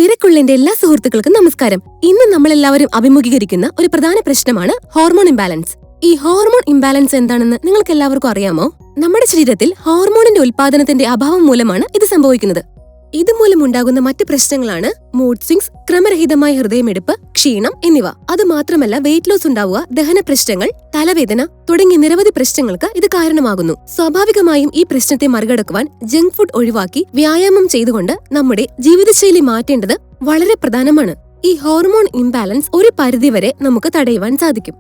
തിരക്കുള്ള എന്റെ എല്ലാ സുഹൃത്തുക്കൾക്കും നമസ്കാരം. ഇന്ന് നമ്മളെല്ലാവരും അഭിമുഖീകരിക്കുന്ന ഒരു പ്രധാന പ്രശ്നമാണ് ഹോർമോൺ ഇംബാലൻസ്. ഈ ഹോർമോൺ ഇംബാലൻസ് എന്താണെന്ന് നിങ്ങൾക്ക് എല്ലാവർക്കും അറിയാമോ? നമ്മുടെ ശരീരത്തിൽ ഹോർമോണിന്റെ ഉൽപാദനത്തിന്റെ അഭാവം മൂലമാണ് ഇത് സംഭവിക്കുന്നത്. ഇതുമൂലം ഉണ്ടാകുന്ന മറ്റ് പ്രശ്നങ്ങളാണ് മൂഡ് സ്വിങ്സ്, ക്രമരഹിതമായ ഹൃദയമിടിപ്പ്, ക്ഷീണം എന്നിവ. അതുമാത്രമല്ല വെയിറ്റ് ലോസ് ഉണ്ടാവുക, ദഹന പ്രശ്നങ്ങൾ, തലവേദന തുടങ്ങിയ നിരവധി പ്രശ്നങ്ങൾക്ക് ഇത് കാരണമാകുന്നു. സ്വാഭാവികമായും ഈ പ്രശ്നത്തെ മറികടക്കുവാൻ ജങ്ക് ഫുഡ് ഒഴിവാക്കി വ്യായാമം ചെയ്തുകൊണ്ട് നമ്മുടെ ജീവിതശൈലി മാറ്റേണ്ടത് വളരെ പ്രധാനമാണ്. ഈ ഹോർമോൺ ഇംബാലൻസ് ഒരു പരിധിവരെ നമുക്ക് തടയുവാൻ സാധിക്കും.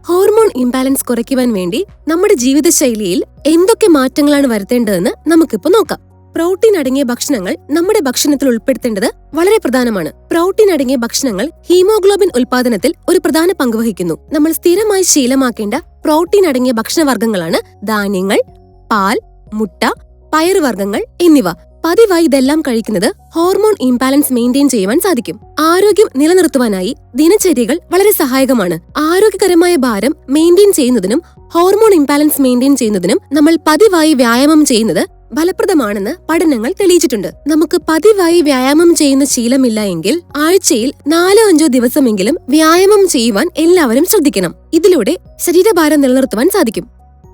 ഹോർമോൺ ഇംബാലൻസ് കുറയ്ക്കുവാൻ വേണ്ടി നമ്മുടെ ജീവിതശൈലിയിൽ എന്തൊക്കെ മാറ്റങ്ങളാണ് വരുത്തേണ്ടതെന്ന് നമുക്കിപ്പോ നോക്കാം. പ്രോട്ടീൻ അടങ്ങിയ ഭക്ഷണങ്ങൾ നമ്മുടെ ഭക്ഷണത്തിൽ ഉൾപ്പെടുത്തേണ്ടത് വളരെ പ്രധാനമാണ്. പ്രോട്ടീൻ അടങ്ങിയ ഭക്ഷണങ്ങൾ ഹീമോഗ്ലോബിൻ ഉൽപാദനത്തിൽ ഒരു പ്രധാന പങ്ക് വഹിക്കുന്നു. നമ്മൾ സ്ഥിരമായി ശീലമാക്കേണ്ട പ്രോട്ടീൻ അടങ്ങിയ ഭക്ഷണവർഗ്ഗങ്ങളാണ് ധാന്യങ്ങൾ, പാൽ, മുട്ട, പയറുവർഗ്ഗങ്ങൾ എന്നിവ. പതിവായി ഇതെല്ലാം കഴിക്കുന്നത് ഹോർമോൺ ഇംബാലൻസ് മെയിൻറ്റെയിൻ ചെയ്യുവാൻ സാധിക്കും. ആരോഗ്യം നിലനിർത്തുവാനായി ദിനചര്യകൾ വളരെ സഹായകമാണ്. ആരോഗ്യകരമായ ഭാരം മെയിൻറ്റെയിൻ ചെയ്യുന്നതിനും ഹോർമോൺ ഇംബാലൻസ് മെയിൻറ്റെയിൻ ചെയ്യുന്നതിനും നമ്മൾ പതിവായി വ്യായാമം ചെയ്യുന്നത് ഫലപ്രദമാണെന്ന് പഠനങ്ങൾ തെളിയിച്ചിട്ടുണ്ട്. നമുക്ക് പതിവായി വ്യായാമം ചെയ്യുന്ന ശീലമില്ല എങ്കിൽ ആഴ്ചയിൽ 4-5 ദിവസമെങ്കിലും വ്യായാമം ചെയ്യുവാൻ എല്ലാവരും ശ്രദ്ധിക്കണം. ഇതിലൂടെ ശരീരഭാരം നിലനിർത്തുവാൻ സാധിക്കും.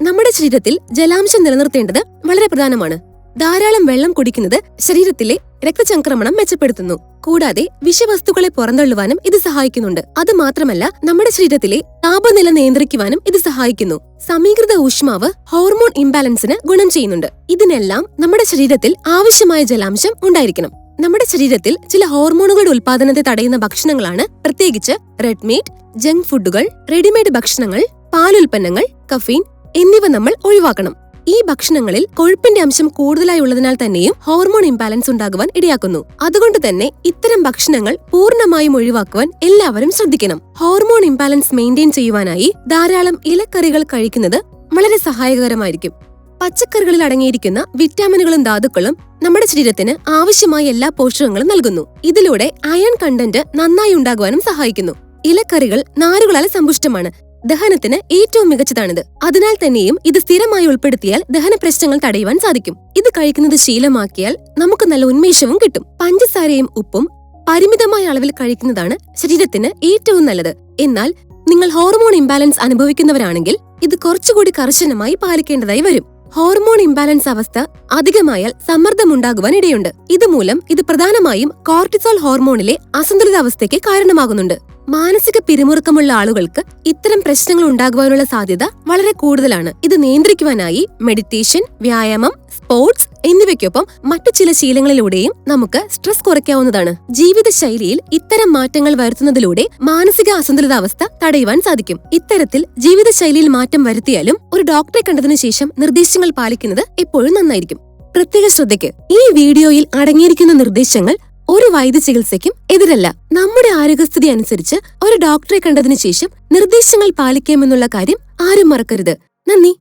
നമ്മുടെ ശരീരത്തിൽ ജലാംശം നിലനിർത്തേണ്ടത് വളരെ പ്രധാനമാണ്. ധാരാളം വെള്ളം കുടിക്കുന്നത് ശരീരത്തിലെ രക്തചംക്രമണം മെച്ചപ്പെടുത്തുന്നു. കൂടാതെ വിഷവസ്തുക്കളെ പുറന്തള്ളുവാനും ഇത് സഹായിക്കുന്നുണ്ട്. അതുമാത്രമല്ല നമ്മുടെ ശരീരത്തിലെ താപനില നിയന്ത്രിക്കുവാനും ഇത് സഹായിക്കുന്നു. സമീകൃത ഊഷ്മാവ് ഹോർമോൺ ഇംബാലൻസിന് ഗുണം ചെയ്യുന്നുണ്ട്. ഇതിനെല്ലാം നമ്മുടെ ശരീരത്തിൽ ആവശ്യമായ ജലാംശം ഉണ്ടായിരിക്കണം. നമ്മുടെ ശരീരത്തിൽ ചില ഹോർമോണുകളുടെ ഉൽപാദനത്തെ തടയുന്ന ഭക്ഷണങ്ങളാണ് പ്രത്യേകിച്ച് റെഡ് മീറ്റ്, ജങ്ക് ഫുഡുകൾ, റെഡിമെയ്ഡ് ഭക്ഷണങ്ങൾ, പാലുൽപ്പന്നങ്ങൾ, കഫീൻ എന്നിവ നമ്മൾ ഒഴിവാക്കണം. ഈ ഭക്ഷണങ്ങളിൽ കൊഴുപ്പിന്റെ അംശം കൂടുതലായി ഉള്ളതിനാൽ തന്നെയും ഹോർമോൺ ഇംബാലൻസ് ഉണ്ടാകുവാൻ ഇടയാക്കുന്നു. അതുകൊണ്ട് തന്നെ ഇത്തരം ഭക്ഷണങ്ങൾ പൂർണ്ണമായും ഒഴിവാക്കുവാൻ എല്ലാവരും ശ്രദ്ധിക്കണം. ഹോർമോൺ ഇംബാലൻസ് മെയിൻറ്റെയിൻ ചെയ്യുവാനായി ധാരാളം ഇലക്കറികൾ കഴിക്കുന്നത് വളരെ സഹായകരമായിരിക്കും. പച്ചക്കറികളിൽ അടങ്ങിയിരിക്കുന്ന വിറ്റാമിനുകളും ധാതുക്കളും നമ്മുടെ ശരീരത്തിന് ആവശ്യമായ എല്ലാ പോഷകങ്ങളും നൽകുന്നു. ഇതിലൂടെ അയൺ കണ്ടന്റ് നന്നായി ഉണ്ടാകുവാനും സഹായിക്കുന്നു. ഇലക്കറികൾ നാരുകളാൽ സമ്പുഷ്ടമാണ്. ദഹനത്തിന് ഏറ്റവും മികച്ചതാണിത്. അതിനാൽ തന്നെയും ഇത് സ്ഥിരമായി ഉൾപ്പെടുത്തിയാൽ ദഹന പ്രശ്നങ്ങൾ തടയുവാൻ സാധിക്കും. ഇത് കഴിക്കുന്നത് ശീലമാക്കിയാൽ നമുക്ക് നല്ല ഉന്മേഷവും കിട്ടും. പഞ്ചസാരയും ഉപ്പും പരിമിതമായ അളവിൽ കഴിക്കുന്നതാണ് ശരീരത്തിന് ഏറ്റവും നല്ലത്. എന്നാൽ നിങ്ങൾ ഹോർമോൺ ഇംബാലൻസ് അനുഭവിക്കുന്നവരാണെങ്കിൽ ഇത് കുറച്ചുകൂടി കർശനമായി പാലിക്കേണ്ടതായി വരും. ഹോർമോൺ ഇംബാലൻസ് അവസ്ഥ അധികമായാൽ സമ്മർദ്ദമുണ്ടാകുവാൻ ഇടയുണ്ട്. ഇതുമൂലം ഇത് പ്രധാനമായും കോർട്ടിസോൾ ഹോർമോണിലെ അസന്തുലിതാവസ്ഥയ്ക്ക് കാരണമാകുന്നുണ്ട്. മാനസിക പിരിമുറുക്കമുള്ള ആളുകൾക്ക് ഇത്തരം പ്രശ്നങ്ങൾ ഉണ്ടാകുവാനുള്ള സാധ്യത വളരെ കൂടുതലാണ്. ഇത് നിയന്ത്രിക്കുവാനായി മെഡിറ്റേഷൻ, വ്യായാമം, സ്പോർട്സ് എന്നിവയ്ക്കൊപ്പം മറ്റു ചില ശീലങ്ങളിലൂടെയും നമുക്ക് സ്ട്രെസ് കുറയ്ക്കാവുന്നതാണ്. ജീവിതശൈലിയിൽ ഇത്തരം മാറ്റങ്ങൾ വരുത്തുന്നതിലൂടെ മാനസിക അസന്തുലിതാവസ്ഥ തടയുവാൻ സാധിക്കും. ഇത്തരത്തിൽ ജീവിതശൈലിയിൽ മാറ്റം വരുത്തിയാലും ഒരു ഡോക്ടറെ കണ്ടതിനു ശേഷം നിർദ്ദേശങ്ങൾ പാലിക്കുന്നത് എപ്പോഴും നന്നായിരിക്കും. പ്രത്യേക ശ്രദ്ധയ്ക്ക് ഈ വീഡിയോയിൽ അടങ്ങിയിരിക്കുന്ന നിർദ്ദേശങ്ങൾ ഒരു വൈദ്യ ചികിത്സയ്ക്കും എതിരല്ല. നമ്മുടെ ആരോഗ്യസ്ഥിതി അനുസരിച്ച് ഒരു ഡോക്ടറെ കണ്ടതിനു ശേഷം നിർദ്ദേശങ്ങൾ പാലിക്കാമെന്നുള്ള കാര്യം ആരും മറക്കരുത്. നന്ദി.